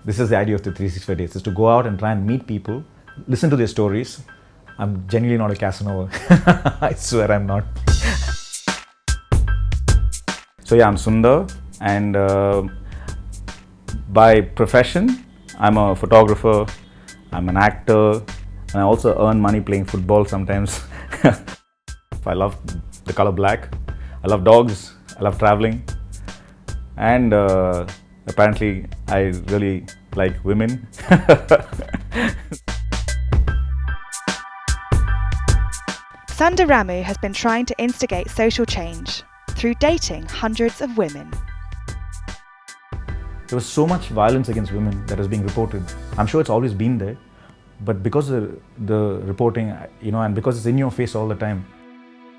This is the idea of the 365 days, is to go out and try and meet people, listen to their stories. I'm genuinely not a Casanova. I swear I'm not. So yeah, I'm Sunder, and by profession, I'm a photographer, I'm an actor, and I also earn money playing football sometimes. I love the color black, I love dogs, I love traveling, and apparently I really like women. Sunder Ramu has been trying to instigate social change through dating hundreds of women. There was so much violence against women that is being reported. I'm sure it's always been there, but because of the reporting, and because it's in your face all the time,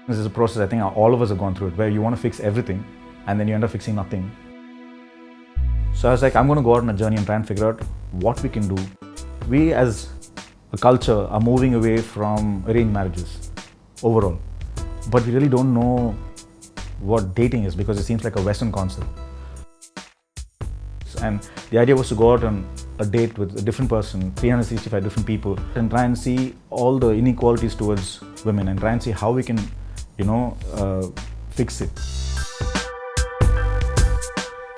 this is a process I think all of us have gone through it, where you want to fix everything and then you end up fixing nothing. So I was like, I'm going to go out on a journey and try and figure out what we can do. We as a culture are moving away from arranged marriages overall, but we really don't know what dating is because it seems like a Western concept. And the idea was to go out on a date with a different person, 365 different people, and try and see all the inequalities towards women and try and see how we can, fix it.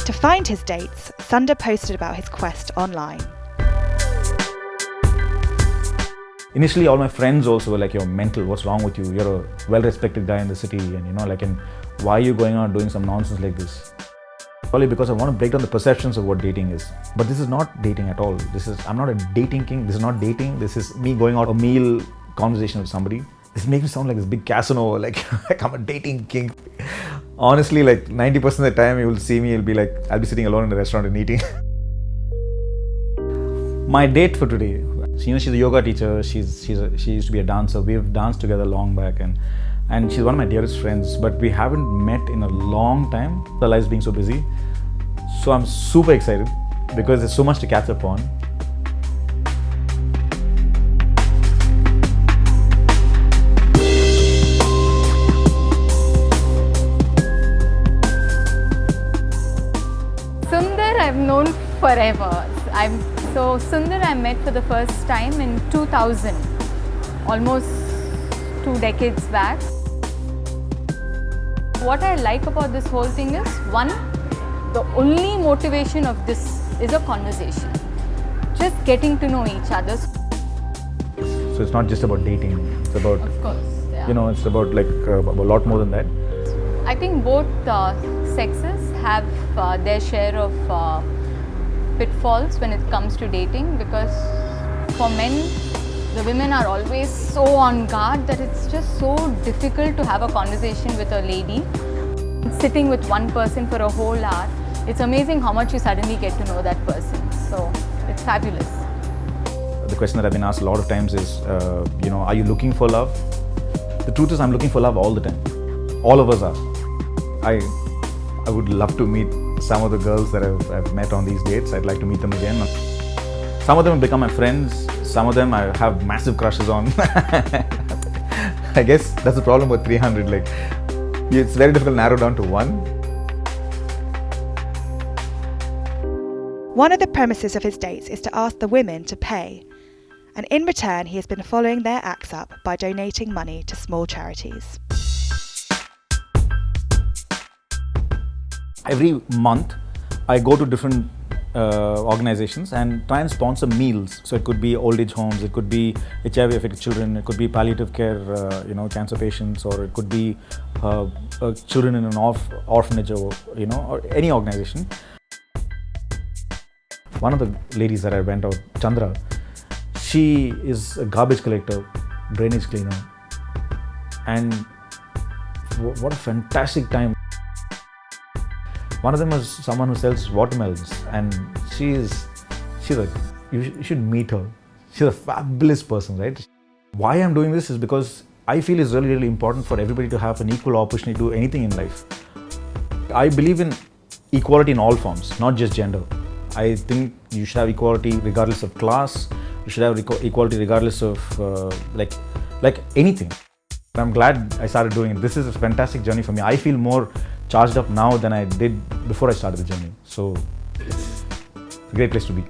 To find his dates, Sunder posted about his quest online. Initially, all my friends also were like, "You're mental, what's wrong with you? You're a well-respected guy in the city, and and why are you going out doing some nonsense like this?" Probably because I want to break down the perceptions of what dating is. But this is not dating at all. I'm not a dating king. This is not dating. This is me going out a meal conversation with somebody. This makes me sound like this big Casanova, like I'm a dating king. Honestly, like 90% of the time you will see me, I'll be sitting alone in the restaurant and eating. My date for today, she's a yoga teacher. She used to be a dancer. We've danced together long back, and she's one of my dearest friends, but we haven't met in a long time. Our lives being so busy. So I'm super excited because there's so much to catch up on. Sunder I've known forever. Sunder I met for the first time in 2000, almost 2 decades back. What I like about this whole thing is, one, the only motivation of this is a conversation. Just getting to know each other. So it's not just about dating, it's about, of course, yeah. It's about a lot more than that. I think both sexes have their share of pitfalls when it comes to dating, because for men, the women are always so on guard that it's just so difficult to have a conversation with a lady. Sitting with one person for a whole hour, it's amazing how much you suddenly get to know that person. So it's fabulous. The question that I've been asked a lot of times is, are you looking for love? The truth is I'm looking for love all the time. All of us are. I would love to meet some of the girls that I've met on these dates. I'd like to meet them again. Some of them have become my friends. Some of them I have massive crushes on. I guess that's the problem with 300. It's very difficult to narrow down to one. One of the premises of his dates is to ask the women to pay, and in return he has been following their acts up by donating money to small charities. Every month I go to different organizations and try and sponsor meals. So it could be old age homes, it could be HIV affected children, it could be palliative care, cancer patients, or it could be children in an orphanage, or any organization. One of the ladies that I went out, Chandra, she is a garbage collector, drainage cleaner, and what a fantastic time. One of them was someone who sells watermelons, and you should meet her. She's a fabulous person, right? Why I'm doing this is because I feel it's really, really important for everybody to have an equal opportunity to do anything in life. I believe in equality in all forms, not just gender. I think you should have equality regardless of class. You should have equality regardless of like anything. I'm glad I started doing it. This is a fantastic journey for me. I feel more charged up now than I did before I started the journey. So Great place to be.